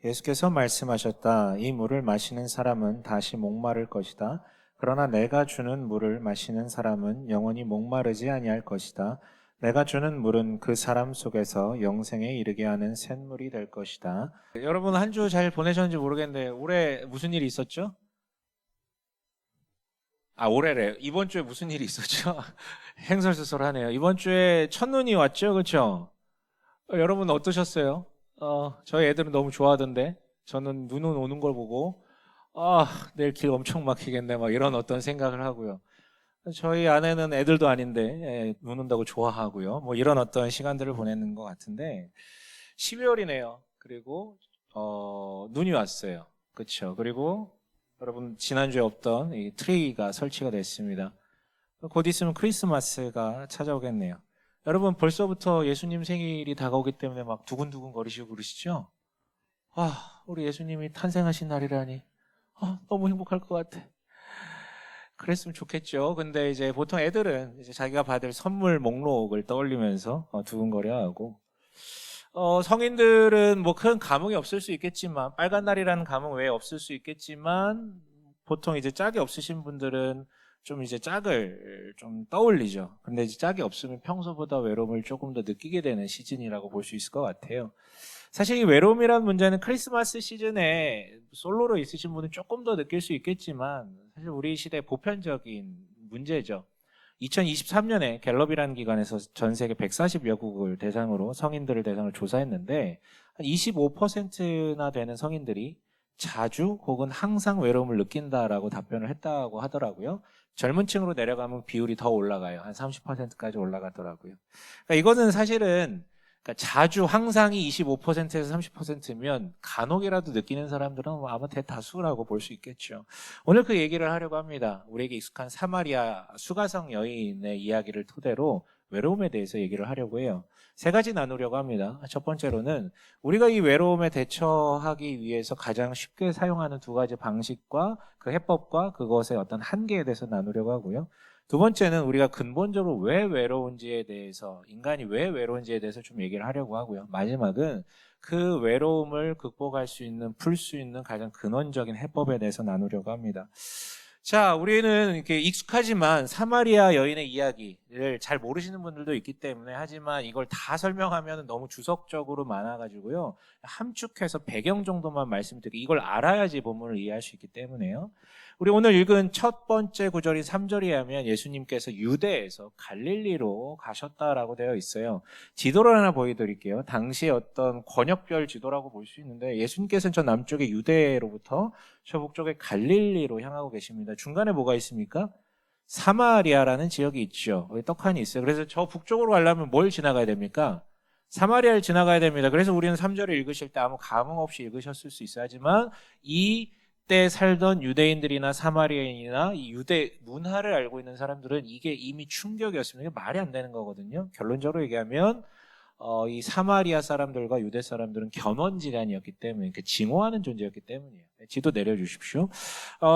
예수께서 말씀하셨다. 이 물을 마시는 사람은 다시 목마를 것이다. 그러나 내가 주는 물을 마시는 사람은 영원히 목마르지 아니할 것이다. 내가 주는 물은 그 사람 속에서 영생에 이르게 하는 샘물이 될 것이다. 여러분 한 주 잘 보내셨는지 모르겠는데 올해 무슨 일이 있었죠? 올해래. 이번 주에 무슨 일이 있었죠? 행설수설하네요. 이번 주에 첫눈이 왔죠, 그렇죠? 여러분 어떠셨어요? 저희 애들은 너무 좋아하던데 저는 눈은 오는 걸 보고 내일 길 엄청 막히겠네 막 이런 어떤 생각을 하고요. 저희 아내는 애들도 아닌데 눈 온다고 좋아하고요. 뭐 이런 어떤 시간들을 보내는 것 같은데 12월이네요. 그리고 눈이 왔어요. 그렇죠. 그리고 여러분 지난주에 없던 이 트리가 설치가 됐습니다. 곧 있으면 크리스마스가 찾아오겠네요. 여러분 벌써부터 예수님 생일이 다가오기 때문에 막 두근두근 거리시고 그러시죠? 우리 예수님이 탄생하신 날이라니. 너무 행복할 것 같아. 그랬으면 좋겠죠. 근데 이제 보통 애들은 이제 자기가 받을 선물 목록을 떠올리면서 두근거려하고, 성인들은 뭐 큰 감흥이 없을 수 있겠지만, 빨간 날이라는 감흥 외에 없을 수 있겠지만, 보통 이제 짝이 없으신 분들은 좀 이제 짝을 좀 떠올리죠. 근데 이제 짝이 없으면 평소보다 외로움을 조금 더 느끼게 되는 시즌이라고 볼 수 있을 것 같아요. 사실 이 외로움이라는 문제는 크리스마스 시즌에 솔로로 있으신 분은 조금 더 느낄 수 있겠지만 사실 우리 시대 보편적인 문제죠. 2023년에 갤럽이라는 기관에서 전 세계 140여국을 대상으로 성인들을 대상으로 조사했는데 한 25%나 되는 성인들이 자주 혹은 항상 외로움을 느낀다라고 답변을 했다고 하더라고요. 젊은 층으로 내려가면 비율이 더 올라가요. 한 30%까지 올라가더라고요. 그러니까 이거는 사실은 그러니까 자주 항상이 25%에서 30%면 간혹이라도 느끼는 사람들은 아마 대다수라고 볼 수 있겠죠. 오늘 그 얘기를 하려고 합니다. 우리에게 익숙한 사마리아 수가성 여인의 이야기를 토대로 외로움에 대해서 얘기를 하려고 해요. 세 가지 나누려고 합니다. 첫 번째로는 우리가 이 외로움에 대처하기 위해서 가장 쉽게 사용하는 두 가지 방식과 그 해법과 그것의 어떤 한계에 대해서 나누려고 하고요. 두 번째는 우리가 근본적으로 왜 외로운지에 대해서, 인간이 왜 외로운지에 대해서 좀 얘기를 하려고 하고요. 마지막은 그 외로움을 극복할 수 있는, 풀 수 있는 가장 근원적인 해법에 대해서 나누려고 합니다. 자, 우리는 이렇게 익숙하지만 사마리아 여인의 이야기를 잘 모르시는 분들도 있기 때문에 하지만 이걸 다 설명하면 너무 주석적으로 많아가지고요. 함축해서 배경 정도만 말씀드리고 이걸 알아야지 본문을 이해할 수 있기 때문에요. 우리 오늘 읽은 첫 번째 구절인 3절에 하면 예수님께서 유대에서 갈릴리로 가셨다라고 되어 있어요. 지도를 하나 보여드릴게요. 당시의 어떤 권역별 지도라고 볼 수 있는데 예수님께서는 저 남쪽의 유대로부터 저 북쪽의 갈릴리로 향하고 계십니다. 중간에 뭐가 있습니까? 사마리아라는 지역이 있죠. 여기 떡하니 있어요. 그래서 저 북쪽으로 가려면 뭘 지나가야 됩니까? 사마리아를 지나가야 됩니다. 그래서 우리는 3절을 읽으실 때 아무 감흥 없이 읽으셨을 수 있어요. 하지만 이때 살던 유대인들이나 사마리아인이나 이 유대 문화를 알고 있는 사람들은 이게 이미 충격이었습니다. 이게 말이 안 되는 거거든요. 결론적으로 얘기하면 이 사마리아 사람들과 유대 사람들은 견원지간이었기 때문에 증오하는 존재였기 때문이에요. 지도 내려주십시오.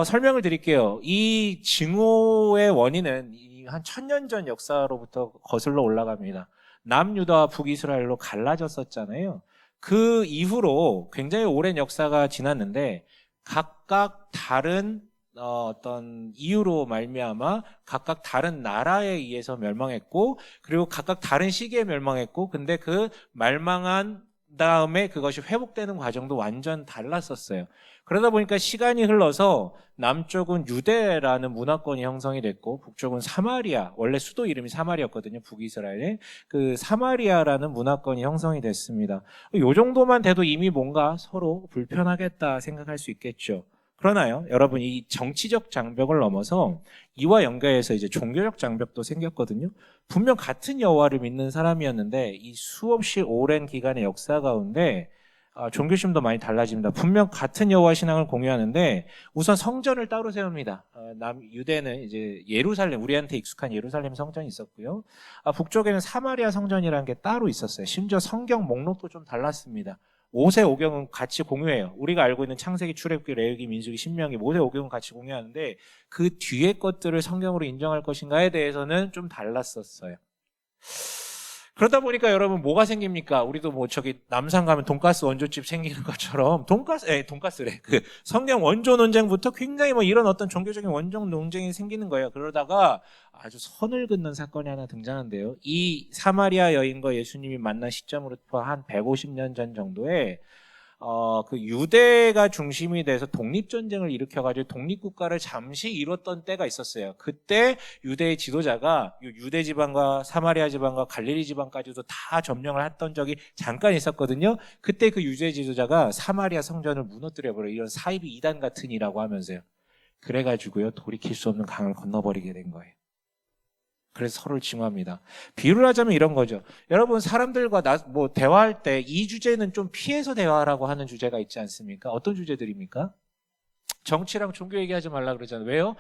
설명을 드릴게요. 이 증오의 원인은 한 1000년 전 역사로부터 거슬러 올라갑니다. 남유다와 북이스라엘로 갈라졌었잖아요. 그 이후로 굉장히 오랜 역사가 지났는데 각각 다른 어떤 이유로 말미암아 각각 다른 나라에 의해서 멸망했고 그리고 각각 다른 시기에 멸망했고 근데 그 멸망한 다음에 그것이 회복되는 과정도 완전 달랐었어요. 그러다 보니까 시간이 흘러서 남쪽은 유대라는 문화권이 형성이 됐고 북쪽은 사마리아, 원래 수도 이름이 사마리아였거든요. 북이스라엘에. 그 사마리아라는 문화권이 형성이 됐습니다. 이 정도만 돼도 이미 뭔가 서로 불편하겠다 생각할 수 있겠죠. 그러나요, 여러분, 이 정치적 장벽을 넘어서 이와 연계해서 이제 종교적 장벽도 생겼거든요. 분명 같은 여호와를 믿는 사람이었는데 이 수없이 오랜 기간의 역사 가운데 종교심도 많이 달라집니다. 분명 같은 여호와 신앙을 공유하는데 우선 성전을 따로 세웁니다. 유대는 이제 예루살렘, 우리한테 익숙한 예루살렘 성전이 있었고요. 북쪽에는 사마리아 성전이라는 게 따로 있었어요. 심지어 성경 목록도 좀 달랐습니다. 모세오경은 같이 공유해요. 우리가 알고 있는 창세기, 출애굽기, 레위기, 민수기, 신명기, 모세오경은 같이 공유하는데 그 뒤에 것들을 성경으로 인정할 것인가에 대해서는 좀 달랐었어요. 그러다 보니까 여러분 뭐가 생깁니까? 우리도 뭐 저기 남산 가면 돈가스 원조집 생기는 것처럼 돈가스래. 그 성경 원조 논쟁부터 굉장히 뭐 이런 어떤 종교적인 원조 논쟁이 생기는 거예요. 그러다가 아주 선을 긋는 사건이 하나 등장한대요. 이 사마리아 여인과 예수님이 만난 시점으로부터 한 150년 전 정도에 그 유대가 중심이 돼서 독립전쟁을 일으켜가지고 독립국가를 잠시 이뤘던 때가 있었어요. 그때 유대의 지도자가 유대 지방과 사마리아 지방과 갈릴리 지방까지도 다 점령을 했던 적이 잠깐 있었거든요. 그때 그 유대 지도자가 사마리아 성전을 무너뜨려버려요. 이런 사이비 이단 같은 이라고 하면서요. 그래가지고요, 돌이킬 수 없는 강을 건너버리게 된 거예요. 그래서 서로를 징후합니다. 비유를 하자면 이런 거죠. 여러분, 사람들과 대화할 때 이 주제는 좀 피해서 대화하라고 하는 주제가 있지 않습니까? 어떤 주제들입니까? 정치랑 종교 얘기하지 말라 그러잖아요. 왜요?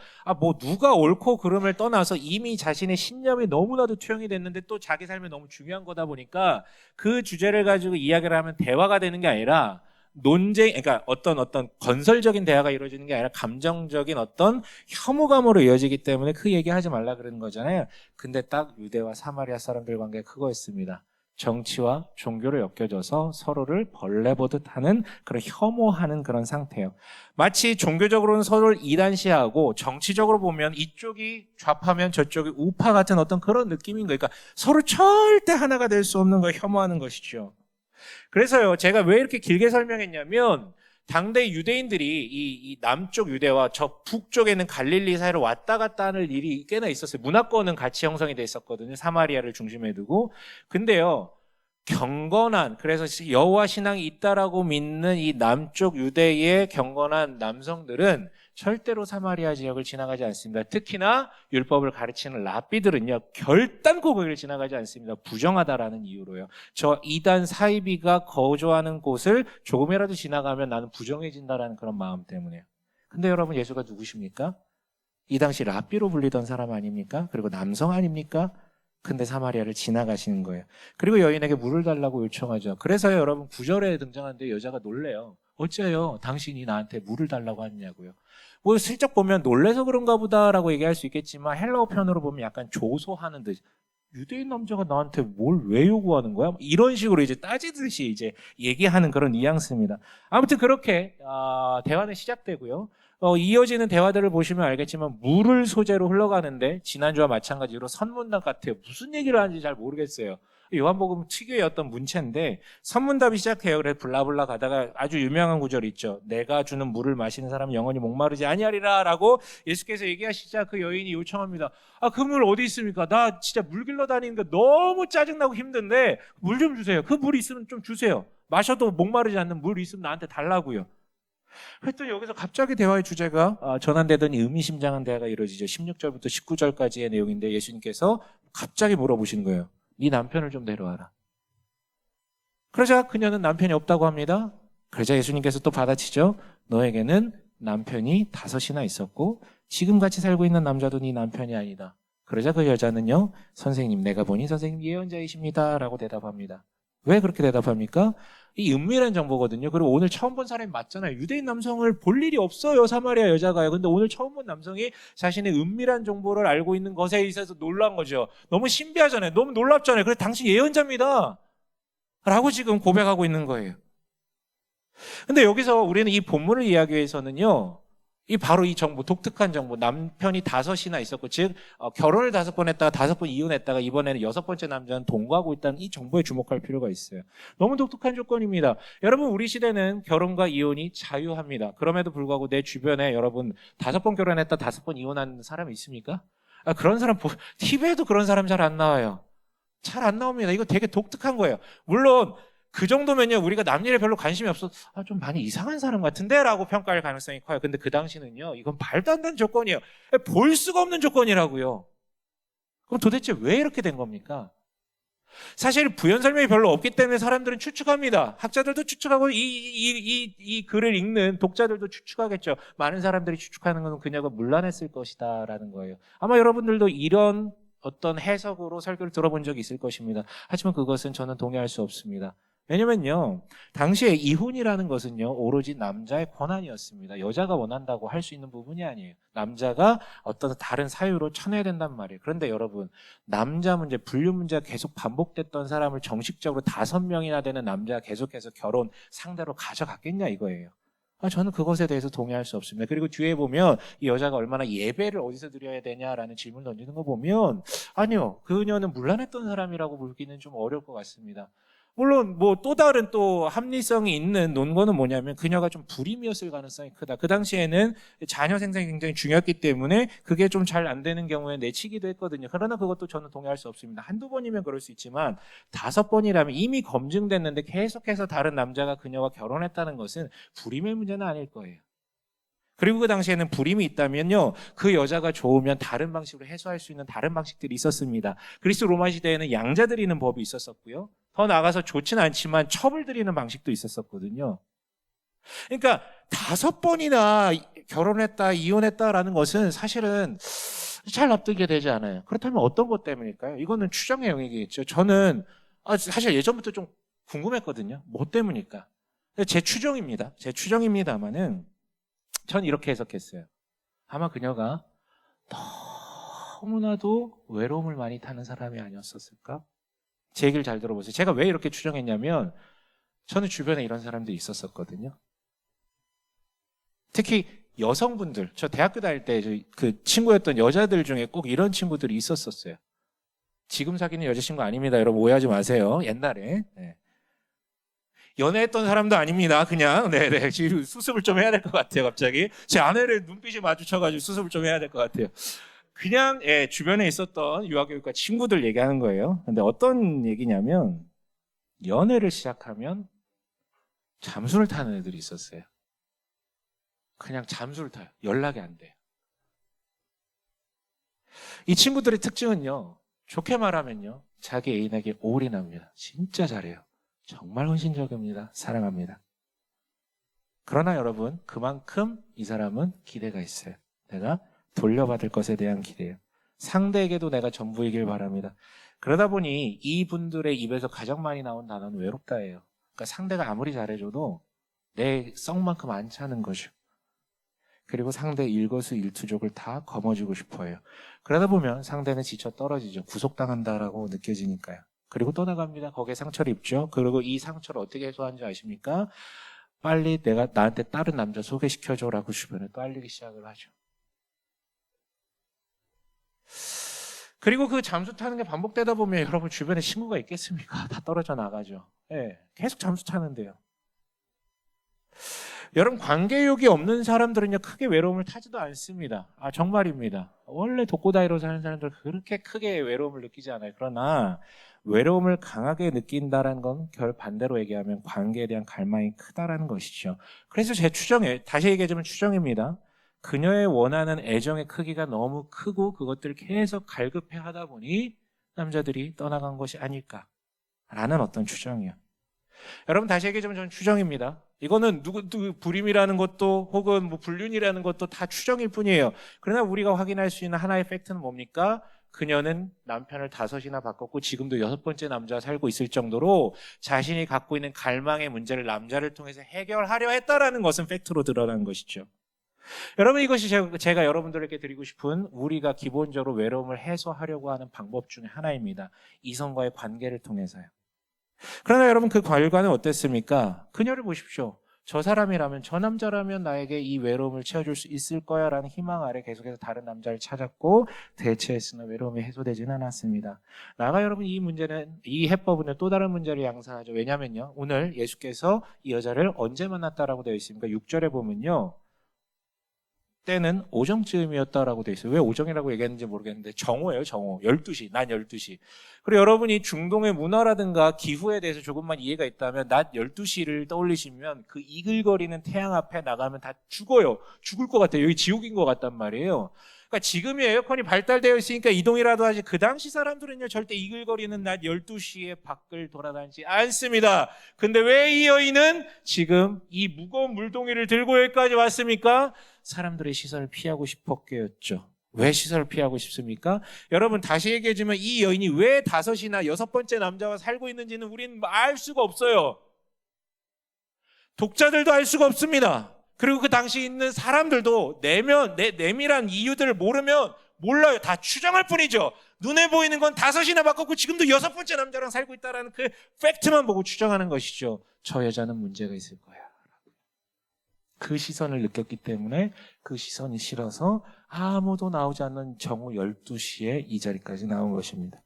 누가 옳고 그름을 떠나서 이미 자신의 신념이 너무나도 투영이 됐는데 또 자기 삶에 너무 중요한 거다 보니까 그 주제를 가지고 이야기를 하면 대화가 되는 게 아니라 그러니까 어떤 건설적인 대화가 이루어지는 게 아니라 감정적인 어떤 혐오감으로 이어지기 때문에 그 얘기하지 말라 그러는 거잖아요. 근데 딱 유대와 사마리아 사람들 관계가 그거였습니다. 정치와 종교를 엮여져서 서로를 벌레 보듯 하는 그런 혐오하는 그런 상태예요. 마치 종교적으로는 서로를 이단시하고 정치적으로 보면 이쪽이 좌파면 저쪽이 우파 같은 어떤 그런 느낌인 거예요. 그러니까 서로 절대 하나가 될 수 없는 걸 혐오하는 것이죠. 그래서요, 제가 왜 이렇게 길게 설명했냐면 당대 유대인들이 이 남쪽 유대와 저 북쪽에 있는 갈릴리 사이로 왔다 갔다 하는 일이 꽤나 있었어요. 문화권은 같이 형성이 돼 있었거든요. 사마리아를 중심에 두고. 근데요, 경건한, 그래서 여호와 신앙이 있다라고 믿는 이 남쪽 유대의 경건한 남성들은 절대로 사마리아 지역을 지나가지 않습니다. 특히나 율법을 가르치는 랍비들은요, 결단코 거기를 지나가지 않습니다. 부정하다라는 이유로요. 저 이단 사이비가 거주하는 곳을 조금이라도 지나가면 나는 부정해진다라는 그런 마음 때문에요. 근데 여러분, 예수가 누구십니까? 이 당시 랍비로 불리던 사람 아닙니까? 그리고 남성 아닙니까? 근데 사마리아를 지나가시는 거예요. 그리고 여인에게 물을 달라고 요청하죠. 그래서요, 여러분, 9절에 등장하는데 여자가 놀래요. 어째요? 당신이 나한테 물을 달라고 하느냐고요. 뭐 슬쩍 보면 놀래서 그런가 보다라고 얘기할 수 있겠지만 헬라어 편으로 보면 약간 조소하는 듯, 유대인 남자가 나한테 뭘 왜 요구하는 거야? 이런 식으로 이제 따지듯이 이제 얘기하는 그런 뉘앙스입니다. 아무튼 그렇게 대화는 시작되고요. 이어지는 대화들을 보시면 알겠지만 물을 소재로 흘러가는데 지난주와 마찬가지로 선문답 같아요. 무슨 얘기를 하는지 잘 모르겠어요. 요한복음 특유의 어떤 문체인데 선문답이 시작해요. 그래서 블라블라 가다가 아주 유명한 구절이 있죠. 내가 주는 물을 마시는 사람은 영원히 목마르지 아니하리라 라고 예수께서 얘기하시자 그 여인이 요청합니다. 그 물 어디 있습니까? 나 진짜 물 길러 다니는 거 너무 짜증나고 힘든데 물 좀 주세요. 그 물 있으면 좀 주세요. 마셔도 목마르지 않는 물 있으면 나한테 달라고요. 그랬더니 여기서 갑자기 대화의 주제가 전환되더니 의미심장한 대화가 이루어지죠. 16절부터 19절까지의 내용인데 예수님께서 갑자기 물어보시는 거예요. 네 남편을 좀 데려와라. 그러자 그녀는 남편이 없다고 합니다. 그러자 예수님께서 또 받아치죠. 너에게는 남편이 5이나 있었고 지금 같이 살고 있는 남자도 네 남편이 아니다. 그러자 그 여자는요. 선생님, 내가 보니 선생님 예언자이십니다 라고 대답합니다. 왜 그렇게 대답합니까? 이 은밀한 정보거든요. 그리고 오늘 처음 본 사람이 맞잖아요. 유대인 남성을 볼 일이 없어요. 사마리아 여자가요. 근데 오늘 처음 본 남성이 자신의 은밀한 정보를 알고 있는 것에 있어서 놀란 거죠. 너무 신비하잖아요. 너무 놀랍잖아요. 그래서 당신 예언자입니다. 라고 지금 고백하고 있는 거예요. 근데 여기서 우리는 이 본문을 이야기하기 위해서는요. 바로 이 정보, 독특한 정보, 남편이 5이나 있었고, 즉 결혼을 5번 했다가 5번 이혼했다가 이번에는 6번째 남자는 동거하고 있다는 이 정보에 주목할 필요가 있어요. 너무 독특한 조건입니다. 여러분, 우리 시대는 결혼과 이혼이 자유합니다. 그럼에도 불구하고 내 주변에 여러분 5번 결혼했다 5번 이혼한 사람이 있습니까? 그런 사람 TV에도 그런 사람 잘 안 나와요. 잘 안 나옵니다. 이거 되게 독특한 거예요. 물론 그 정도면요, 우리가 남 일에 별로 관심이 없어, 좀 많이 이상한 사람 같은데? 라고 평가할 가능성이 커요. 근데 그 당시는요, 이건 말도 안 되는 조건이에요. 볼 수가 없는 조건이라고요. 그럼 도대체 왜 이렇게 된 겁니까? 사실 부연 설명이 별로 없기 때문에 사람들은 추측합니다. 학자들도 추측하고 이 글을 읽는 독자들도 추측하겠죠. 많은 사람들이 추측하는 건 그녀가 문란했을 것이다 라는 거예요. 아마 여러분들도 이런 어떤 해석으로 설교를 들어본 적이 있을 것입니다. 하지만 그것은 저는 동의할 수 없습니다. 왜냐면요, 당시에 이혼이라는 것은요, 오로지 남자의 권한이었습니다. 여자가 원한다고 할 수 있는 부분이 아니에요. 남자가 어떤 다른 사유로 쳐내야 된단 말이에요. 그런데 여러분, 남자 문제, 분류 문제가 계속 반복됐던 사람을 정식적으로 5명이나 되는 남자가 계속해서 결혼 상대로 가져갔겠냐 이거예요. 저는 그것에 대해서 동의할 수 없습니다. 그리고 뒤에 보면 이 여자가 얼마나 예배를 어디서 드려야 되냐라는 질문을 던지는 거 보면 아니요, 그녀는 문란했던 사람이라고 보기는 좀 어려울 것 같습니다. 물론 뭐 또 다른 또 합리성이 있는 논거는 뭐냐면 그녀가 좀 불임이었을 가능성이 크다. 그 당시에는 자녀 생산이 굉장히 중요했기 때문에 그게 좀 잘 안 되는 경우에 내치기도 했거든요. 그러나 그것도 저는 동의할 수 없습니다. 한두 번이면 그럴 수 있지만 5번이라면 이미 검증됐는데 계속해서 다른 남자가 그녀와 결혼했다는 것은 불임의 문제는 아닐 거예요. 그리고 그 당시에는 불임이 있다면요, 그 여자가 좋으면 다른 방식으로 해소할 수 있는 다른 방식들이 있었습니다. 그리스 로마 시대에는 양자 드리는 법이 있었었고요. 더 나아가서 좋지는 않지만 첩을 드리는 방식도 있었었거든요. 그러니까 5번이나 결혼했다, 이혼했다라는 것은 사실은 잘 납득이 되지 않아요. 그렇다면 어떤 것 때문일까요? 이거는 추정의 영역이겠죠. 저는 사실 예전부터 좀 궁금했거든요. 뭐 때문일까? 제 추정입니다. 제 추정입니다만은 전 이렇게 해석했어요. 아마 그녀가 너무나도 외로움을 많이 타는 사람이 아니었을까? 제 얘기를 잘 들어보세요. 제가 왜 이렇게 추정했냐면 저는 주변에 이런 사람들이 있었었거든요. 특히 여성분들, 저 대학교 다닐 때 그 친구였던 여자들 중에 꼭 이런 친구들이 있었었어요. 지금 사귀는 여자친구 아닙니다. 여러분 오해하지 마세요. 옛날에. 네. 연애했던 사람도 아닙니다. 그냥 네네 지금 수습을 좀 해야 될 것 같아요. 갑자기 제 아내를 눈빛이 마주쳐가지고 수습을 좀 해야 될 것 같아요. 그냥 주변에 있었던 유아교육과 친구들 얘기하는 거예요. 근데 어떤 얘기냐면 연애를 시작하면 잠수를 타는 애들이 있었어요. 그냥 잠수를 타요. 연락이 안 돼요. 이 친구들의 특징은요, 좋게 말하면요, 자기 애인에게 올인합니다. 진짜 잘해요. 정말 헌신적입니다. 사랑합니다. 그러나 여러분, 그만큼 이 사람은 기대가 있어요. 내가 돌려받을 것에 대한 기대예요. 상대에게도 내가 전부이길 바랍니다. 그러다 보니 이분들의 입에서 가장 많이 나온 단어는 외롭다예요. 그러니까 상대가 아무리 잘해줘도 내 성만큼 안 차는 거죠. 그리고 상대의 일거수일투족을 다 거머쥐고 싶어해요. 그러다 보면 상대는 지쳐 떨어지죠. 구속당한다라고 느껴지니까요. 그리고 떠나갑니다. 거기에 상처를 입죠. 그리고 이 상처를 어떻게 해소하는지 아십니까? 빨리 내가 나한테 다른 남자 소개시켜줘라고 주변에 또 알리기 시작을 하죠. 그리고 그 잠수 타는 게 반복되다 보면 여러분 주변에 친구가 있겠습니까? 다 떨어져 나가죠. 계속 잠수 타는데요. 여러분 관계욕이 없는 사람들은요 크게 외로움을 타지도 않습니다. 정말입니다. 원래 독고다이로 사는 사람들은 그렇게 크게 외로움을 느끼지 않아요. 그러나 외로움을 강하게 느낀다는 건 결반대로 얘기하면 관계에 대한 갈망이 크다라는 것이죠. 그래서 제 추정에 다시 얘기하자면 추정입니다. 그녀의 원하는 애정의 크기가 너무 크고 그것들을 계속 갈급해 하다 보니 남자들이 떠나간 것이 아닐까라는 어떤 추정이에요. 여러분 다시 얘기하자면 저는 추정입니다. 이거는 누구 불임이라는 것도 혹은 뭐 불륜이라는 것도 다 추정일 뿐이에요. 그러나 우리가 확인할 수 있는 하나의 팩트는 뭡니까? 그녀는 남편을 5이나 바꿨고 지금도 6번째 남자와 살고 있을 정도로 자신이 갖고 있는 갈망의 문제를 남자를 통해서 해결하려 했다라는 것은 팩트로 드러난 것이죠. 여러분 이것이 제가 여러분들에게 드리고 싶은 우리가 기본적으로 외로움을 해소하려고 하는 방법 중에 하나입니다. 이성과의 관계를 통해서요. 그러나 여러분 그 결과는 어땠습니까? 그녀를 보십시오. 저 사람이라면 저 남자라면 나에게 이 외로움을 채워줄 수 있을 거야 라는 희망 아래 계속해서 다른 남자를 찾았고 대체했으나 외로움이 해소되지는 않았습니다. 나가 여러분 이 해법은 또 다른 문제를 양산하죠. 왜냐면요 오늘 예수께서 이 여자를 언제 만났다라고 되어 있습니까? 6절에 보면요 때는 오정쯤이었다라고 되어 있어요. 왜 오정이라고 얘기했는지 모르겠는데 정오예요. 정오. 12시. 낮 12시. 그리고 여러분이 중동의 문화라든가 기후에 대해서 조금만 이해가 있다면 낮 12시를 떠올리시면 그 이글거리는 태양 앞에 나가면 다 죽어요. 죽을 것 같아요. 여기 지옥인 것 같단 말이에요. 그러니까 지금이 에어컨이 발달되어 있으니까 이동이라도 하지 그 당시 사람들은요 절대 이글거리는 낮 12시에 밖을 돌아다니지 않습니다. 근데 왜 이 여인은 지금 이 무거운 물동이를 들고 여기까지 왔습니까? 사람들의 시선을 피하고 싶었겠죠. 왜 시선을 피하고 싶습니까? 여러분 다시 얘기해주면 이 여인이 왜 다섯이나 여섯 번째 남자와 살고 있는지는 우리는 알 수가 없어요. 독자들도 알 수가 없습니다. 그리고 그 당시 있는 사람들도 내밀한 이유들을 모르면 몰라요. 다 추정할 뿐이죠. 눈에 보이는 건 다섯이나 바꿨고 지금도 여섯 번째 남자랑 살고 있다는 그 팩트만 보고 추정하는 것이죠. 저 여자는 문제가 있을 거야. 그 시선을 느꼈기 때문에 그 시선이 싫어서 아무도 나오지 않는 정오 12시에 이 자리까지 나온 것입니다.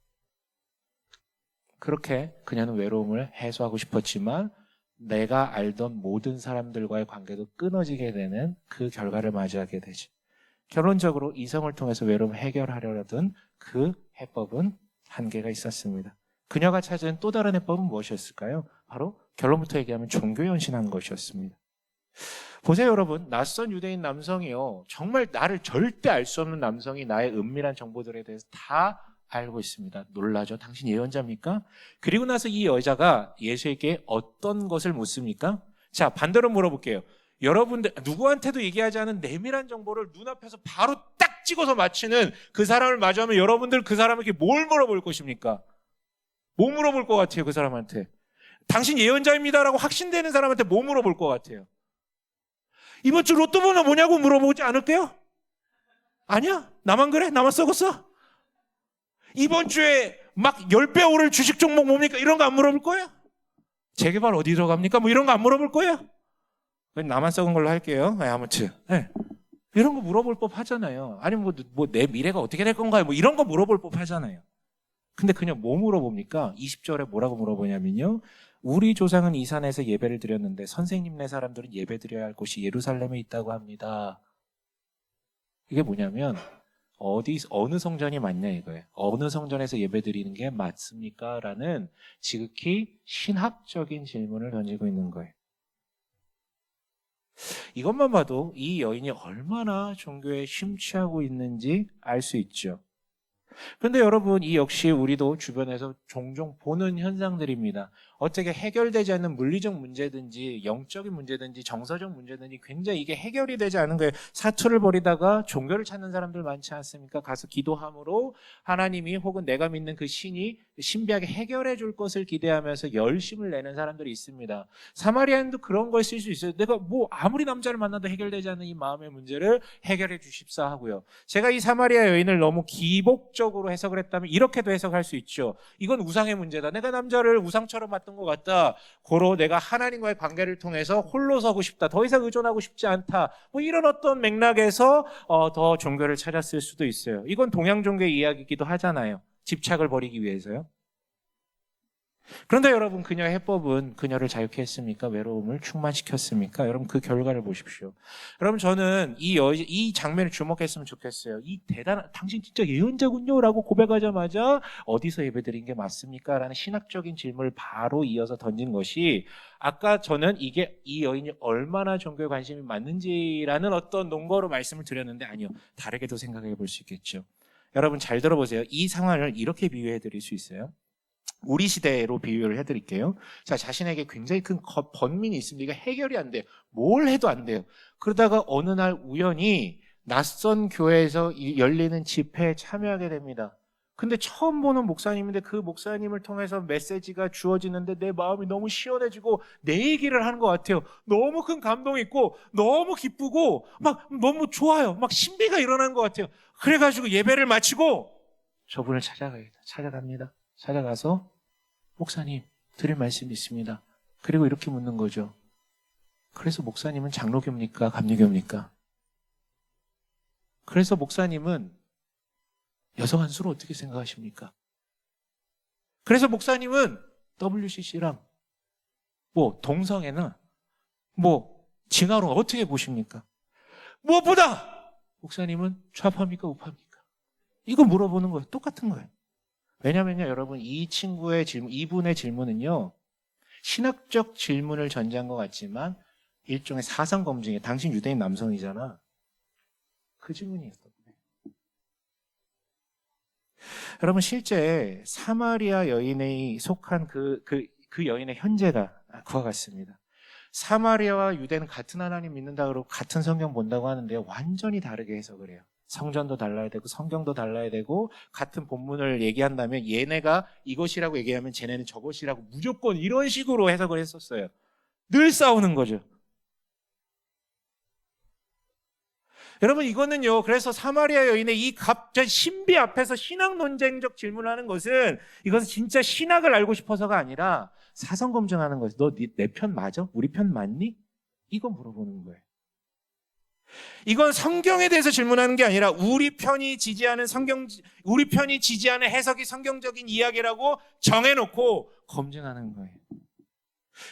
그렇게 그녀는 외로움을 해소하고 싶었지만 내가 알던 모든 사람들과의 관계도 끊어지게 되는 그 결과를 맞이하게 되죠. 결론적으로 이성을 통해서 외로움을 해결하려던 그 해법은 한계가 있었습니다. 그녀가 찾은 또 다른 해법은 무엇이었을까요? 바로 결론부터 얘기하면 종교연신한 것이었습니다. 보세요 여러분, 낯선 유대인 남성이요, 정말 나를 절대 알 수 없는 남성이 나의 은밀한 정보들에 대해서 다 알고 있습니다. 놀라죠? 당신 예언자입니까? 그리고 나서 이 여자가 예수에게 어떤 것을 묻습니까? 자, 반대로 물어볼게요. 여러분들 누구한테도 얘기하지 않은 내밀한 정보를 눈앞에서 바로 딱 찍어서 맞히는 그 사람을 마주하면 여러분들 그 사람에게 뭘 물어볼 것입니까? 뭐 물어볼 것 같아요? 그 사람한테 당신 예언자입니다라고 확신되는 사람한테 뭐 물어볼 것 같아요? 이번 주 로또 번호 뭐냐고 물어보지 않을게요? 아니야? 나만 그래? 나만 썩었어? 이번 주에 막 10배 오를 주식 종목 뭡니까? 이런 거 안 물어볼 거예요? 재개발 어디 들어갑니까? 뭐 이런 거 안 물어볼 거예요? 나만 썩은 걸로 할게요. 네, 아무튼 네. 이런 거 물어볼 법 하잖아요. 아니면 뭐 내 미래가 어떻게 될 건가요? 뭐 이런 거 물어볼 법 하잖아요. 근데 그냥 뭐 물어봅니까? 20절에 뭐라고 물어보냐면요, 우리 조상은 이 산에서 예배를 드렸는데 선생님네 사람들은 예배 드려야 할 곳이 예루살렘에 있다고 합니다. 이게 뭐냐면 어느 성전이 맞냐 이거예요. 어느 성전에서 예배 드리는 게 맞습니까? 라는 지극히 신학적인 질문을 던지고 있는 거예요. 이것만 봐도 이 여인이 얼마나 종교에 심취하고 있는지 알 수 있죠. 그런데 여러분, 이 역시 우리도 주변에서 종종 보는 현상들입니다. 어떻게 해결되지 않는 물리적 문제든지 영적인 문제든지 정서적 문제든지 굉장히 이게 해결이 되지 않은 거예요. 사투를 벌이다가 종교를 찾는 사람들 많지 않습니까? 가서 기도함으로 하나님이 혹은 내가 믿는 그 신이 신비하게 해결해 줄 것을 기대하면서 열심을 내는 사람들이 있습니다. 사마리아인도 그런 걸 쓸 수 있어요. 내가 뭐 아무리 남자를 만나도 해결되지 않는 이 마음의 문제를 해결해 주십사 하고요. 제가 이 사마리아 여인을 너무 기복적으로 해석을 했다면 이렇게도 해석할 수 있죠. 이건 우상의 문제다. 내가 남자를 우상처럼 봤던 것 같다. 고로 내가 하나님과의 관계를 통해서 홀로 서고 싶다. 더 이상 의존하고 싶지 않다. 뭐 이런 어떤 맥락에서 더 종교를 찾았을 수도 있어요. 이건 동양 종교의 이야기이기도 하잖아요. 집착을 버리기 위해서요. 그런데 여러분, 그녀의 해법은 그녀를 자유케 했습니까? 외로움을 충만시켰습니까? 여러분, 그 결과를 보십시오. 여러분, 저는 이 장면을 주목했으면 좋겠어요. 당신 진짜 예언자군요 라고 고백하자마자 어디서 예배드린 게 맞습니까? 라는 신학적인 질문을 바로 이어서 던진 것이, 아까 저는 이 여인이 얼마나 종교에 관심이 많는지라는 어떤 논거로 말씀을 드렸는데, 아니요, 다르게도 생각해 볼 수 있겠죠. 여러분 잘 들어보세요. 이 상황을 이렇게 비유해 드릴 수 있어요. 우리 시대로 비유를 해드릴게요. 자, 자신에게 굉장히 큰 번민이 있습니다. 이게 해결이 안 돼요. 뭘 해도 안 돼요. 그러다가 어느 날 우연히 낯선 교회에서 열리는 집회에 참여하게 됩니다. 근데 처음 보는 목사님인데 그 목사님을 통해서 메시지가 주어지는데 내 마음이 너무 시원해지고 내 얘기를 하는 것 같아요. 너무 큰 감동이 있고 너무 기쁘고 막 너무 좋아요. 막 신비가 일어나는 것 같아요. 그래가지고 예배를 마치고 저분을 찾아갑니다. 찾아가서 목사님, 드릴 말씀이 있습니다. 그리고 이렇게 묻는 거죠. 그래서 목사님은 장로교입니까? 감리교입니까? 그래서 목사님은 여성 한수를 어떻게 생각하십니까? 그래서 목사님은 WCC랑 동성애나 징화론 어떻게 보십니까? 무엇보다 목사님은 좌파입니까? 우파입니까? 이거 물어보는 거예요. 똑같은 거예요. 왜냐면요, 여러분, 이분의 질문은요, 신학적 질문을 전제한 것 같지만 일종의 사상 검증이에요. 당신 유대인 남성이잖아. 그 질문이었던 거예요. 여러분, 실제 사마리아 여인에 속한 그 여인의 현재가 그와 같습니다. 사마리아와 유대는 같은 하나님 믿는다 그러고 같은 성경 본다고 하는데요, 완전히 다르게 해석을 해요. 성전도 달라야 되고 성경도 달라야 되고 같은 본문을 얘기한다면 얘네가 이것이라고 얘기하면 쟤네는 저것이라고 무조건 이런 식으로 해석을 했었어요. 늘 싸우는 거죠. 여러분 이거는요. 그래서 사마리아 여인의 이 갑자기 신비 앞에서 신학 논쟁적 질문을 하는 것은 이것은 진짜 신학을 알고 싶어서가 아니라 사성 검증하는 거예요. 너 내 편 맞아? 우리 편 맞니? 이거 물어보는 거예요. 이건 성경에 대해서 질문하는 게 아니라 우리 편이 지지하는 해석이 성경적인 이야기라고 정해놓고 검증하는 거예요.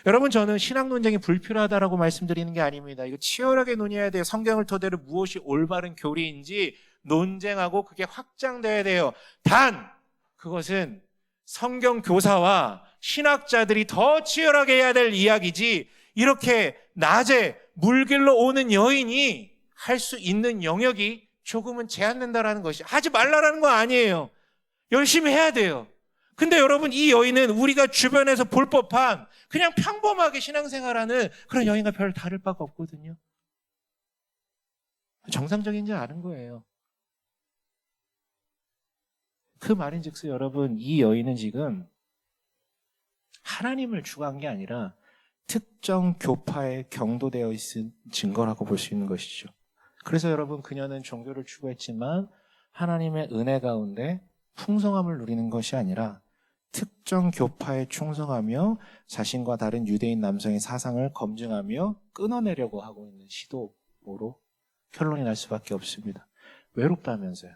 여러분 저는 신학 논쟁이 불필요하다라고 말씀드리는 게 아닙니다. 이거 치열하게 논의해야 돼요. 성경을 토대로 무엇이 올바른 교리인지 논쟁하고 그게 확장돼야 돼요. 단 그것은 성경 교사와 신학자들이 더 치열하게 해야 될 이야기지 이렇게 낮에 물길로 오는 여인이 할 수 있는 영역이 조금은 제한된다라는 것이 하지 말라라는 거 아니에요. 열심히 해야 돼요. 근데 여러분 이 여인은 우리가 주변에서 볼 법한 그냥 평범하게 신앙생활하는 그런 여인과 별 다를 바가 없거든요. 정상적인지 아는 거예요. 그 말인즉슨 여러분 이 여인은 지금 하나님을 추구한 게 아니라 특정 교파에 경도되어 있는 증거라고 볼 수 있는 것이죠. 그래서 여러분 그녀는 종교를 추구했지만 하나님의 은혜 가운데 풍성함을 누리는 것이 아니라 특정 교파에 충성하며 자신과 다른 유대인 남성의 사상을 검증하며 끊어내려고 하고 있는 시도로 결론이 날 수밖에 없습니다. 외롭다면서요.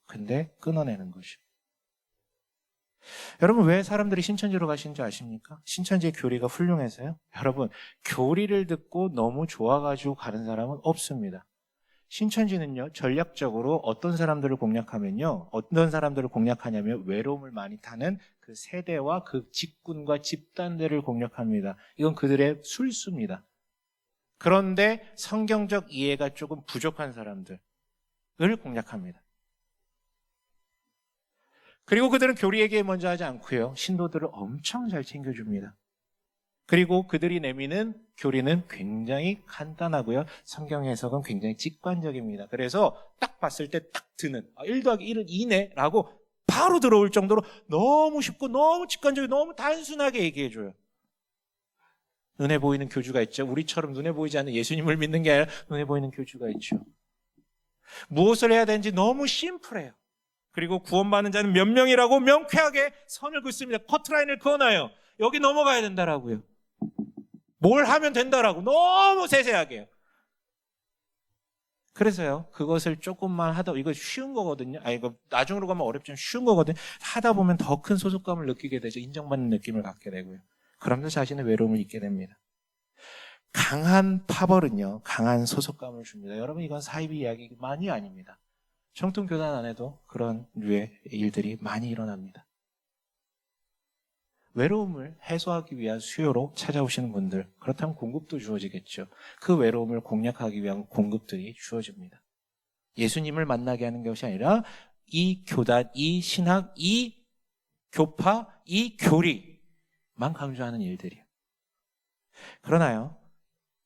근데 끊어내는 것이요. 여러분 왜 사람들이 신천지로 가시는지 아십니까? 신천지의 교리가 훌륭해서요. 여러분 교리를 듣고 너무 좋아가지고 가는 사람은 없습니다. 신천지는요 전략적으로 어떤 사람들을 공략하면요 어떤 사람들을 공략하냐면 외로움을 많이 타는 그 세대와 그 직군과 집단들을 공략합니다. 이건 그들의 술수입니다. 그런데 성경적 이해가 조금 부족한 사람들을 공략합니다. 그리고 그들은 교리 얘기 먼저 하지 않고요. 신도들을 엄청 잘 챙겨줍니다. 그리고 그들이 내미는 교리는 굉장히 간단하고요. 성경 해석은 굉장히 직관적입니다. 그래서 딱 봤을 때 딱 드는 1 더하기 1은 2네 라고 바로 들어올 정도로 너무 쉽고 너무 직관적이고 너무 단순하게 얘기해줘요. 눈에 보이는 교주가 있죠. 우리처럼 눈에 보이지 않는 예수님을 믿는 게 아니라 눈에 보이는 교주가 있죠. 무엇을 해야 되는지 너무 심플해요. 그리고 구원받는 자는 몇 명이라고 명쾌하게 선을 긋습니다. 커트라인을 그어놔요. 여기 넘어가야 된다라고요. 뭘 하면 된다라고 너무 세세하게요. 그래서요, 그것을 조금만 이거 쉬운 거거든요. 이거 나중으로 가면 어렵지만 쉬운 거거든요. 하다 보면 더 큰 소속감을 느끼게 되죠. 인정받는 느낌을 갖게 되고요. 그러면서 자신의 외로움을 잊게 됩니다. 강한 파벌은요, 강한 소속감을 줍니다. 여러분, 이건 사이비 이야기만이 아닙니다. 정통교단 안에도 그런 류의 일들이 많이 일어납니다. 외로움을 해소하기 위한 수요로 찾아오시는 분들, 그렇다면 공급도 주어지겠죠. 그 외로움을 공략하기 위한 공급들이 주어집니다. 예수님을 만나게 하는 것이 아니라 이 교단, 이 신학, 이 교파, 이 교리만 강조하는 일들이에요. 그러나요,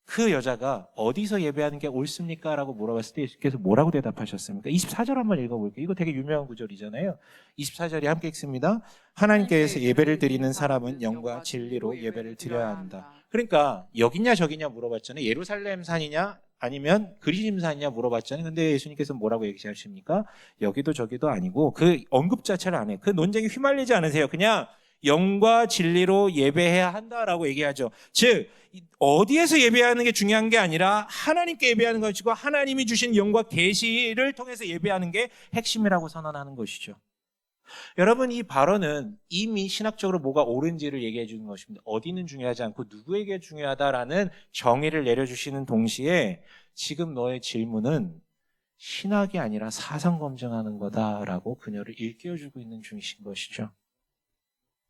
그 여자가 어디서 예배하는 게 옳습니까? 라고 물어봤을 때 예수께서 뭐라고 대답하셨습니까? 24절 한번 읽어볼게요. 이거 되게 유명한 구절이잖아요. 24절에 함께 읽습니다. 하나님께서 예배를 드리는 사람은 영과 진리로 예배를 드려야 한다. 그러니까 여기냐 저기냐 물어봤잖아요. 예루살렘 산이냐 아니면 그리심 산이냐 물어봤잖아요. 근데 예수님께서 뭐라고 얘기하십니까? 여기도 저기도 아니고 그 언급 자체를 안 해요. 그 논쟁에 휘말리지 않으세요. 그냥 영과 진리로 예배해야 한다라고 얘기하죠. 즉 어디에서 예배하는 게 중요한 게 아니라 하나님께 예배하는 것이고 하나님이 주신 영과 계시를 통해서 예배하는 게 핵심이라고 선언하는 것이죠. 여러분, 이 발언은 이미 신학적으로 뭐가 옳은지를 얘기해 주는 것입니다. 어디는 중요하지 않고 누구에게 중요하다라는 정의를 내려주시는 동시에 지금 너의 질문은 신학이 아니라 사상 검증하는 거다라고 그녀를 일깨워주고 있는 중이신 것이죠.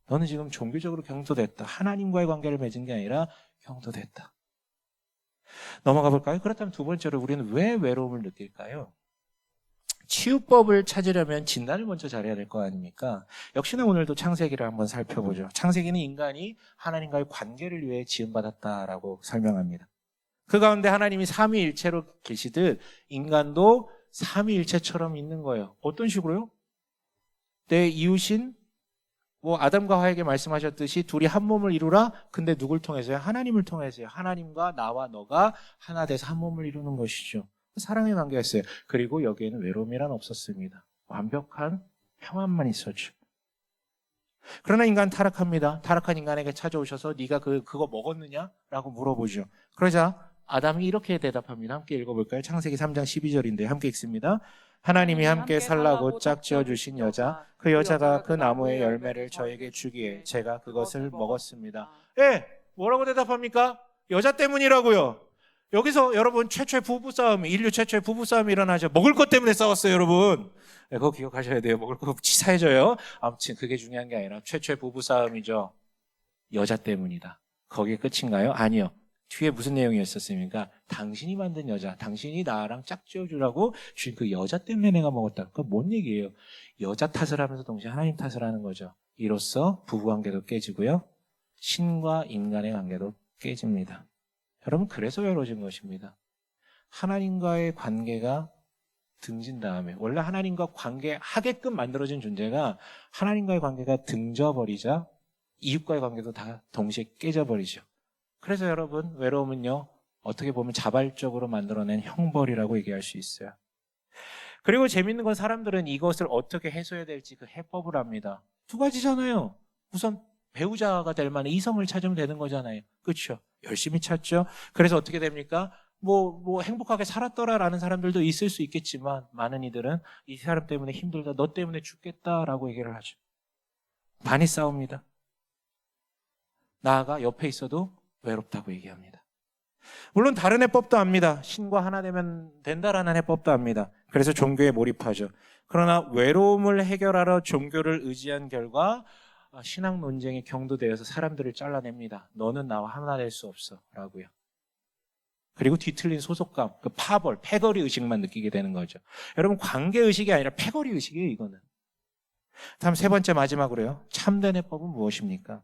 너는 지금 종교적으로 경도됐다. 하나님과의 관계를 맺은 게 아니라 경도됐다. 넘어가 볼까요? 그렇다면 두 번째로 우리는 왜 외로움을 느낄까요? 치유법을 찾으려면 진단을 먼저 잘해야 될 거 아닙니까? 역시나 오늘도 창세기를 한번 살펴보죠. 창세기는 인간이 하나님과의 관계를 위해 지음받았다라고 설명합니다. 그 가운데 하나님이 삼위일체로 계시듯 인간도 삼위일체처럼 있는 거예요. 어떤 식으로요? 내 이웃인 아담과 하에게 말씀하셨듯이 둘이 한 몸을 이루라. 근데 누굴 통해서요? 하나님을 통해서요. 하나님과 나와 너가 하나 돼서 한 몸을 이루는 것이죠. 사랑의 관계였어요. 그리고 여기에는 외로움이란 없었습니다. 완벽한 평안만 있었죠. 그러나 인간 타락합니다. 타락한 인간에게 찾아오셔서 네가 그거 먹었느냐라고 물어보죠. 그러자 아담이 이렇게 대답합니다. 함께 읽어볼까요? 창세기 3장 12절인데 함께 읽습니다. 하나님이 함께 살라고 짝지어 주신 여자, 그 여자가 그 나무의 열매를 저에게 주기에 제가 그것을 먹었습니다. 예, 뭐라고 대답합니까? 여자 때문이라고요. 여기서 여러분 최초의 부부싸움, 인류 최초의 부부싸움이 일어나죠. 먹을 것 때문에 싸웠어요, 여러분. 네, 그거 기억하셔야 돼요. 먹을 거 치사해져요. 아무튼 그게 중요한 게 아니라 최초의 부부싸움이죠. 여자 때문이다. 거기에 끝인가요? 아니요. 뒤에 무슨 내용이었었습니까? 당신이 만든 여자, 당신이 나랑 짝지어주라고 주신 그 여자 때문에 내가 먹었다. 그건 뭔 얘기예요? 여자 탓을 하면서 동시에 하나님 탓을 하는 거죠. 이로써 부부관계도 깨지고요. 신과 인간의 관계도 깨집니다. 여러분, 그래서 외로워진 것입니다. 하나님과의 관계가 등진 다음에, 원래 하나님과 관계하게끔 만들어진 존재가 하나님과의 관계가 등져버리자 이웃과의 관계도 다 동시에 깨져버리죠. 그래서 여러분, 외로움은요, 어떻게 보면 자발적으로 만들어낸 형벌이라고 얘기할 수 있어요. 그리고 재밌는 건 사람들은 이것을 어떻게 해소해야 될지 그 해법을 압니다. 두 가지잖아요. 우선 배우자가 될 만한 이성을 찾으면 되는 거잖아요. 그렇죠? 열심히 찾죠. 그래서 어떻게 됩니까? 행복하게 살았더라라는 사람들도 있을 수 있겠지만 많은 이들은 이 사람 때문에 힘들다, 너 때문에 죽겠다라고 얘기를 하죠. 많이 싸웁니다. 나아가 옆에 있어도 외롭다고 얘기합니다. 물론 다른 해법도 압니다. 신과 하나 되면 된다라는 해법도 압니다. 그래서 종교에 몰입하죠. 그러나 외로움을 해결하러 종교를 의지한 결과 신앙 논쟁이 경도되어서 사람들을 잘라냅니다. 너는 나와 하나 될 수 없어 라고요. 그리고 뒤틀린 소속감, 그 파벌, 패거리 의식만 느끼게 되는 거죠. 여러분, 관계의식이 아니라 패거리 의식이에요, 이거는. 다음 세 번째 마지막으로요. 참된 해법은 무엇입니까?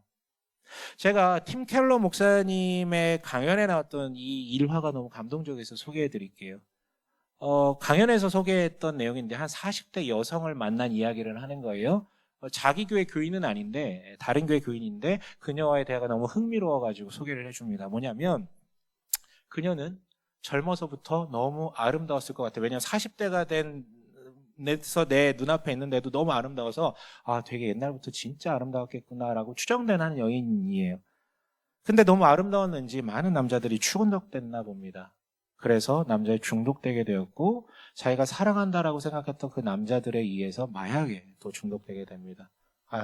제가 팀 켈러 목사님의 강연에 나왔던 이 일화가 너무 감동적이어서 소개해 드릴게요. 강연에서 소개했던 내용인데 한 40대 여성을 만난 이야기를 하는 거예요. 자기 교회 교인은 아닌데 다른 교회 교인인데 그녀와의 대화가 너무 흥미로워가지고 소개를 해줍니다. 뭐냐면 그녀는 젊어서부터 너무 아름다웠을 것 같아요. 왜냐하면 40대가 돼서 내 눈앞에 있는데도 너무 아름다워서 되게 옛날부터 진짜 아름다웠겠구나라고 추정되는 여인이에요. 근데 너무 아름다웠는지 많은 남자들이 추근덕댔나 봅니다. 그래서 남자에 중독되게 되었고 자기가 사랑한다라고 생각했던 그 남자들에 의해서 마약에 또 중독되게 됩니다.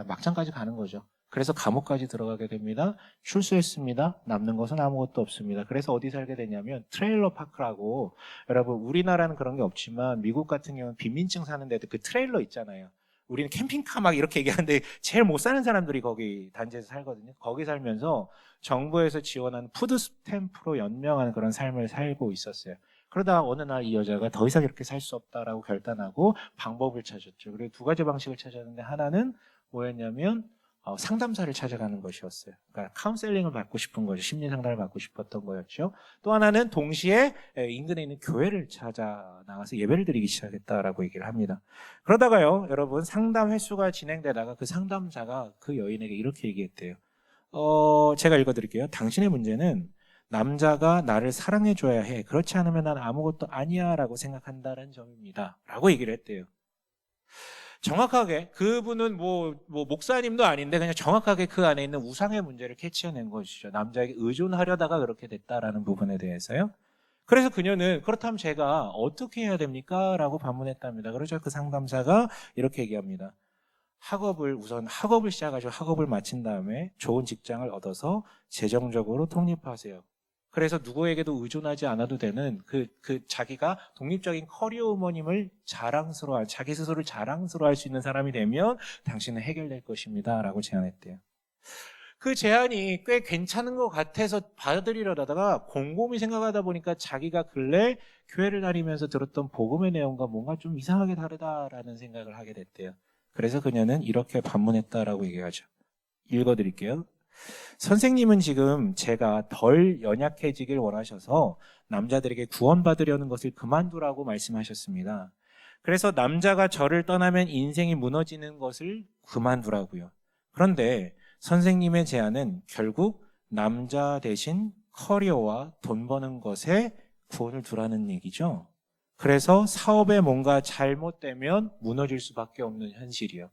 막장까지 가는 거죠. 그래서 감옥까지 들어가게 됩니다. 출소했습니다. 남는 것은 아무것도 없습니다. 그래서 어디 살게 되냐면 트레일러 파크라고, 여러분 우리나라는 그런 게 없지만 미국 같은 경우는 빈민층 사는 데도 그 트레일러 있잖아요. 우리는 캠핑카 막 이렇게 얘기하는데 제일 못 사는 사람들이 거기 단지에서 살거든요. 거기 살면서 정부에서 지원하는 푸드 스탬프로 연명하는 그런 삶을 살고 있었어요. 그러다 어느 날 이 여자가 더 이상 이렇게 살 수 없다라고 결단하고 방법을 찾았죠. 그리고 두 가지 방식을 찾았는데 하나는 뭐였냐면 상담사를 찾아가는 것이었어요. 그러니까 카운셀링을 받고 싶은 거죠. 심리 상담을 받고 싶었던 거였죠. 또 하나는 동시에 인근에 있는 교회를 찾아 나가서 예배를 드리기 시작했다라고 얘기를 합니다. 그러다가요, 여러분 상담 횟수가 진행되다가 그 상담사가 그 여인에게 이렇게 얘기했대요. 제가 읽어드릴게요. 당신의 문제는 남자가 나를 사랑해줘야 해. 그렇지 않으면 난 아무것도 아니야 라고 생각한다는 점입니다. 라고 얘기를 했대요. 정확하게 그분은 목사님도 아닌데 그냥 정확하게 그 안에 있는 우상의 문제를 캐치해낸 것이죠. 남자에게 의존하려다가 그렇게 됐다라는 부분에 대해서요. 그래서 그녀는 그렇다면 제가 어떻게 해야 됩니까? 라고 반문했답니다. 그러자 그 상담사가 이렇게 얘기합니다. 우선 학업을 시작하시고 학업을 마친 다음에 좋은 직장을 얻어서 재정적으로 독립하세요. 그래서 누구에게도 의존하지 않아도 되는 자기가 독립적인 커리어 우먼임을 자기 스스로를 자랑스러워할 수 있는 사람이 되면 당신은 해결될 것입니다. 라고 제안했대요. 그 제안이 꽤 괜찮은 것 같아서 받아들이려다가 곰곰이 생각하다 보니까 자기가 근래 교회를 다니면서 들었던 복음의 내용과 뭔가 좀 이상하게 다르다라는 생각을 하게 됐대요. 그래서 그녀는 이렇게 반문했다라고 얘기하죠. 읽어드릴게요. 선생님은 지금 제가 덜 연약해지길 원하셔서 남자들에게 구원받으려는 것을 그만두라고 말씀하셨습니다. 그래서 남자가 저를 떠나면 인생이 무너지는 것을 그만두라고요. 그런데 선생님의 제안은 결국 남자 대신 커리어와 돈 버는 것에 구원을 두라는 얘기죠. 그래서 사업에 뭔가 잘못되면 무너질 수밖에 없는 현실이요.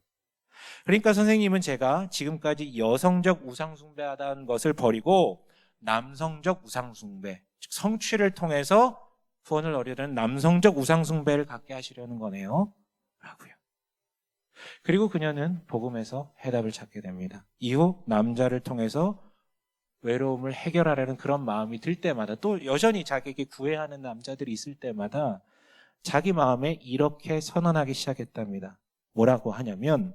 그러니까 선생님은 제가 지금까지 여성적 우상숭배하다는 것을 버리고 남성적 우상숭배, 즉 성취를 통해서 구원을 얻으려는 남성적 우상숭배를 갖게 하시려는 거네요. 라고요. 그리고 그녀는 복음에서 해답을 찾게 됩니다. 이후 남자를 통해서 외로움을 해결하려는 그런 마음이 들 때마다, 또 여전히 자기에게 구애하는 남자들이 있을 때마다 자기 마음에 이렇게 선언하기 시작했답니다. 뭐라고 하냐면,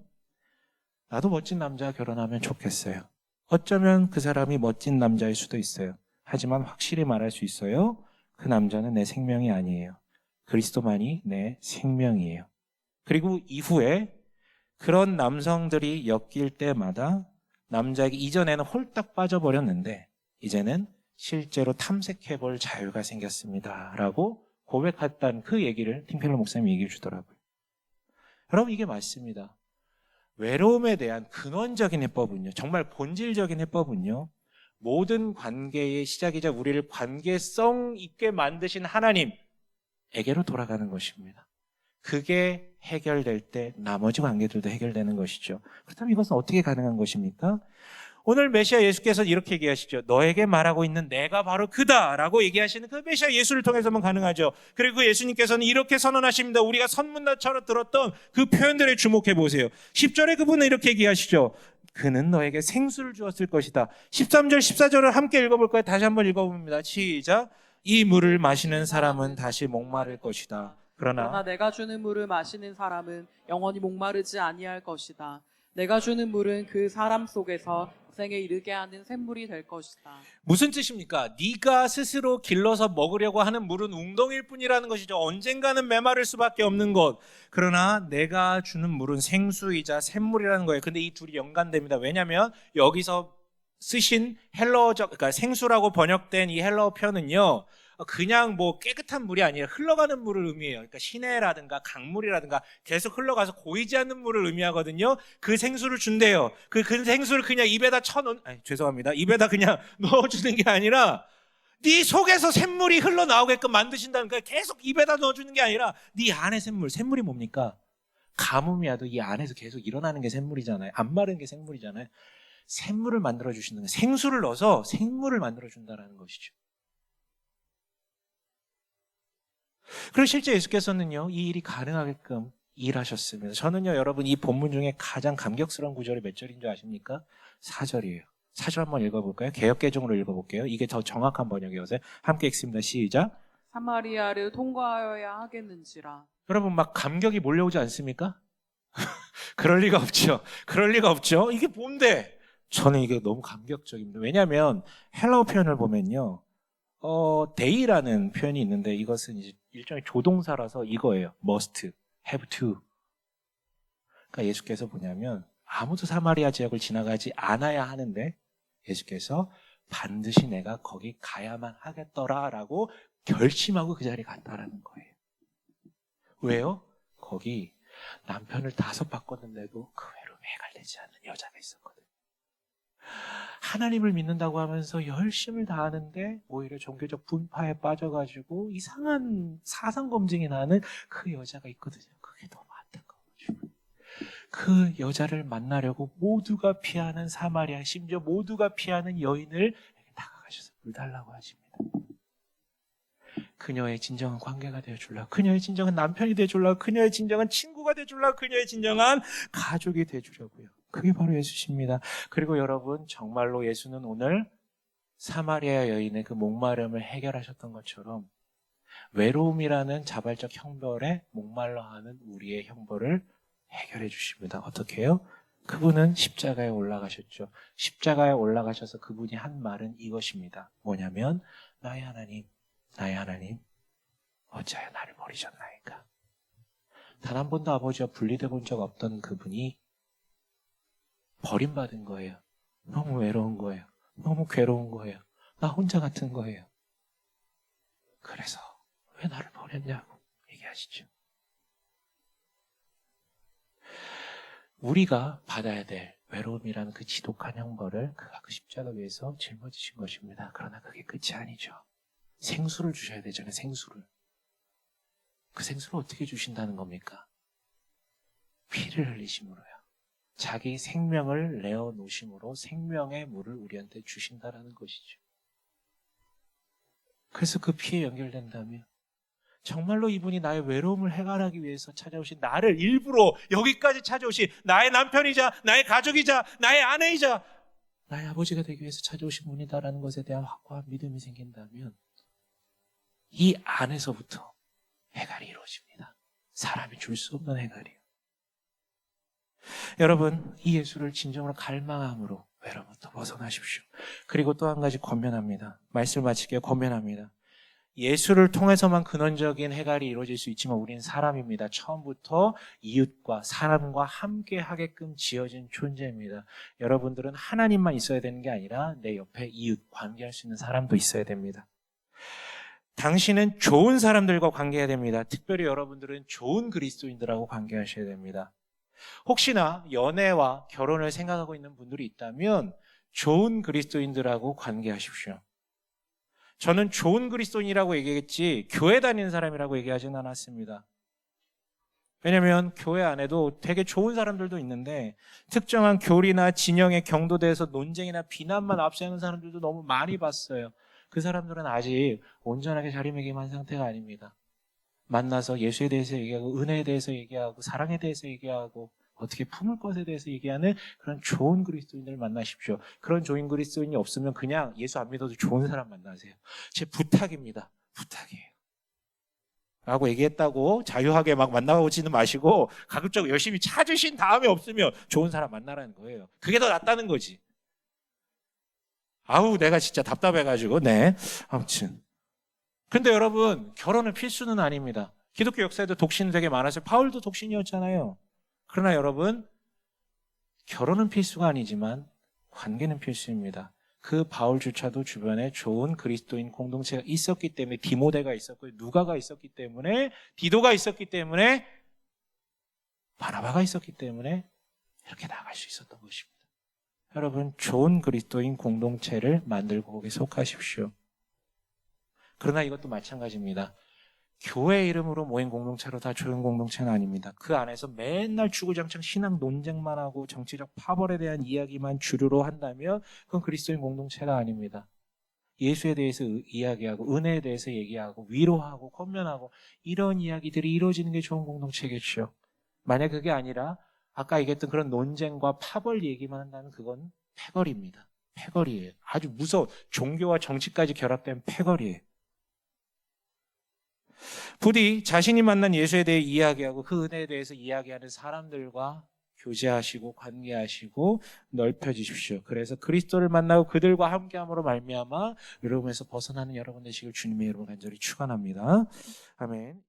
나도 멋진 남자와 결혼하면 좋겠어요. 어쩌면 그 사람이 멋진 남자일 수도 있어요. 하지만 확실히 말할 수 있어요. 그 남자는 내 생명이 아니에요. 그리스도만이 내 생명이에요. 그리고 이후에 그런 남성들이 엮일 때마다 남자에게 이전에는 홀딱 빠져버렸는데 이제는 실제로 탐색해볼 자유가 생겼습니다. 라고 고백했던 그 얘기를 팀켈러 목사님이 얘기해 주더라고요. 여러분, 이게 맞습니다. 외로움에 대한 근원적인 해법은요, 정말 본질적인 해법은요, 모든 관계의 시작이자 우리를 관계성 있게 만드신 하나님에게로 돌아가는 것입니다. 그게 해결될 때 나머지 관계들도 해결되는 것이죠. 그렇다면 이것은 어떻게 가능한 것입니까? 오늘 메시아 예수께서 이렇게 얘기하시죠. 너에게 말하고 있는 내가 바로 그다라고 얘기하시는 그 메시아 예수를 통해서만 가능하죠. 그리고 예수님께서는 이렇게 선언하십니다. 우리가 선문답처럼 들었던 그 표현들에 주목해 보세요. 10절에 그분은 이렇게 얘기하시죠. 그는 너에게 생수를 주었을 것이다. 13절, 14절을 함께 읽어볼까요? 다시 한번 읽어봅니다. 시작. 이 물을 마시는 사람은 다시 목마를 것이다. 그러나 내가 주는 물을 마시는 사람은 영원히 목마르지 아니할 것이다. 내가 주는 물은 그 사람 속에서 생에 이르게 하는 샘물이 될 것이다. 무슨 뜻입니까? 네가 스스로 길러서 먹으려고 하는 물은 웅덩이일 뿐이라는 것이죠. 언젠가는 메마를 수밖에 없는 것. 그러나 내가 주는 물은 생수이자 샘물이라는 거예요. 근데 이 둘이 연관됩니다. 왜냐하면 여기서 쓰신 헬러어적, 그러니까 생수라고 번역된 이 헬러어 표현은요, 그냥 뭐 깨끗한 물이 아니라 흘러가는 물을 의미해요. 그러니까 시내라든가 강물이라든가 계속 흘러가서 고이지 않는 물을 의미하거든요. 그 생수를 준대요. 그 생수를 그냥 입에다 죄송합니다. 입에다 그냥 넣어주는 게 아니라 네 속에서 샘물이 흘러나오게끔 만드신다는 거예요. 계속 입에다 넣어주는 게 아니라 네 안에 샘물이 뭡니까? 가뭄이 와도 이 안에서 계속 일어나는 게 샘물이잖아요. 안 마른 게 샘물이잖아요. 샘물을 만들어주시는 거예요. 생수를 넣어서 생물을 만들어준다는 것이죠. 그리고 실제 예수께서는요, 이 일이 가능하게끔 일하셨습니다. 저는요, 여러분, 이 본문 중에 가장 감격스러운 구절이 몇 절인 줄 아십니까? 4절이에요. 4절 한번 읽어볼까요? 개역개정으로 읽어볼게요. 이게 더 정확한 번역이어서 함께 읽습니다. 시작. 사마리아를 통과하여야 하겠는지라. 여러분, 막 감격이 몰려오지 않습니까? 그럴 리가 없죠. 그럴 리가 없죠. 이게 뭔데? 저는 이게 너무 감격적입니다. 왜냐하면 헬라어 표현을 보면요, day라는 표현이 있는데 이것은 이제 일종의 조동사라서 이거예요. must, have to. 그러니까 예수께서 뭐냐면 아무도 사마리아 지역을 지나가지 않아야 하는데 예수께서 반드시 내가 거기 가야만 하겠더라라고 결심하고 그 자리에 갔다라는 거예요. 왜요? 거기 남편을 5 바꿨는데도 그 외로움에 해갈리지 않는 여자가 있었거든요. 하나님을 믿는다고 하면서 열심을 다하는데 오히려 종교적 분파에 빠져가지고 이상한 사상 검증이 나는 그 여자가 있거든요. 그게 너무 안타까워가지고 그 여자를 만나려고 모두가 피하는 사마리아, 심지어 모두가 피하는 여인을 다가가셔서 물 달라고 하십니다. 그녀의 진정한 관계가 되어줄라, 그녀의 진정한 남편이 되어줄라, 그녀의 진정한 친구가 되어줄라, 그녀의 진정한 가족이 되어주려고요. 그게 바로 예수십니다. 그리고 여러분, 정말로 예수는 오늘 사마리아 여인의 그 목마름을 해결하셨던 것처럼 외로움이라는 자발적 형벌에 목말라하는 우리의 형벌을 해결해 주십니다. 어떻게 해요? 그분은 십자가에 올라가셨죠. 십자가에 올라가셔서 그분이 한 말은 이것입니다. 뭐냐면 나의 하나님 어찌하여 나를 버리셨나이까. 단 한 번도 아버지와 분리돼 본 적 없던 그분이 버림받은 거예요. 너무 외로운 거예요. 너무 괴로운 거예요. 나 혼자 같은 거예요. 그래서 왜 나를 버렸냐고 얘기하시죠. 우리가 받아야 될 외로움이라는 그 지독한 형벌을 그가 그 십자가 위에서 짊어지신 것입니다. 그러나 그게 끝이 아니죠. 생수를 주셔야 되잖아요. 생수를. 그 생수를 어떻게 주신다는 겁니까? 피를 흘리심으로요. 자기 생명을 내어놓으심으로 생명의 물을 우리한테 주신다라는 것이죠. 그래서 그 피에 연결된다면 정말로 이분이 나의 외로움을 해결하기 위해서 찾아오신, 나를 일부러 여기까지 찾아오신 나의 남편이자 나의 가족이자 나의 아내이자 나의 아버지가 되기 위해서 찾아오신 분이다라는 것에 대한 확고한 믿음이 생긴다면 이 안에서부터 해결이 이루어집니다. 사람이 줄 수 없는 해결이에요. 여러분, 이 예수를 진정으로 갈망함으로 외로움부터 벗어나십시오. 그리고 또 한 가지 권면합니다. 말씀을 마치게 권면합니다. 예수를 통해서만 근원적인 해결이 이루어질 수 있지만 우리는 사람입니다. 처음부터 이웃과 사람과 함께 하게끔 지어진 존재입니다. 여러분들은 하나님만 있어야 되는 게 아니라 내 옆에 이웃, 관계할 수 있는 사람도 있어야 됩니다. 당신은 좋은 사람들과 관계해야 됩니다. 특별히 여러분들은 좋은 그리스도인들하고 관계하셔야 됩니다. 혹시나 연애와 결혼을 생각하고 있는 분들이 있다면 좋은 그리스도인들하고 관계하십시오. 저는 좋은 그리스도인이라고 얘기했지 교회 다니는 사람이라고 얘기하지는 않았습니다. 왜냐하면 교회 안에도 되게 좋은 사람들도 있는데 특정한 교리나 진영의 경도대에서 논쟁이나 비난만 앞세우는 사람들도 너무 많이 봤어요. 그 사람들은 아직 온전하게 자리매김한 상태가 아닙니다. 만나서 예수에 대해서 얘기하고 은혜에 대해서 얘기하고 사랑에 대해서 얘기하고 어떻게 품을 것에 대해서 얘기하는 그런 좋은 그리스도인들을 만나십시오. 그런 좋은 그리스도인이 없으면 그냥 예수 안 믿어도 좋은 사람 만나세요. 제 부탁입니다. 부탁이에요. 라고 얘기했다고 자유하게 막 만나보지는 마시고 가급적 열심히 찾으신 다음에 없으면 좋은 사람 만나라는 거예요. 그게 더 낫다는 거지. 아우 내가 진짜 답답해가지고 아무튼 근데 여러분 결혼은 필수는 아닙니다. 기독교 역사에도 독신 되게 많았어요. 바울도 독신이었잖아요. 그러나 여러분 결혼은 필수가 아니지만 관계는 필수입니다. 그 바울조차도 주변에 좋은 그리스도인 공동체가 있었기 때문에 디모데가 있었고 누가가 있었기 때문에 디도가 있었기 때문에 바나바가 있었기 때문에 이렇게 나갈 수 있었던 것입니다. 여러분 좋은 그리스도인 공동체를 만들고 거기에 속하십시오. 그러나 이것도 마찬가지입니다. 교회 이름으로 모인 공동체로 다 좋은 공동체는 아닙니다. 그 안에서 맨날 주구장창 신앙 논쟁만 하고 정치적 파벌에 대한 이야기만 주류로 한다면 그건 그리스도인 공동체가 아닙니다. 예수에 대해서 이야기하고 은혜에 대해서 얘기하고 위로하고 권면하고 이런 이야기들이 이루어지는 게 좋은 공동체겠죠. 만약 그게 아니라 아까 얘기했던 그런 논쟁과 파벌 얘기만 한다면 그건 패거리입니다. 패거리예요. 아주 무서워. 종교와 정치까지 결합된 패거리예요. 부디 자신이 만난 예수에 대해 이야기하고 그 은혜에 대해서 이야기하는 사람들과 교제하시고 관계하시고 넓혀지십시오. 그래서 그리스도를 만나고 그들과 함께함으로 말미암아 외로움에서 벗어나는 여러분 되시길 주님의 이름으로 간절히 축원합니다. 아멘.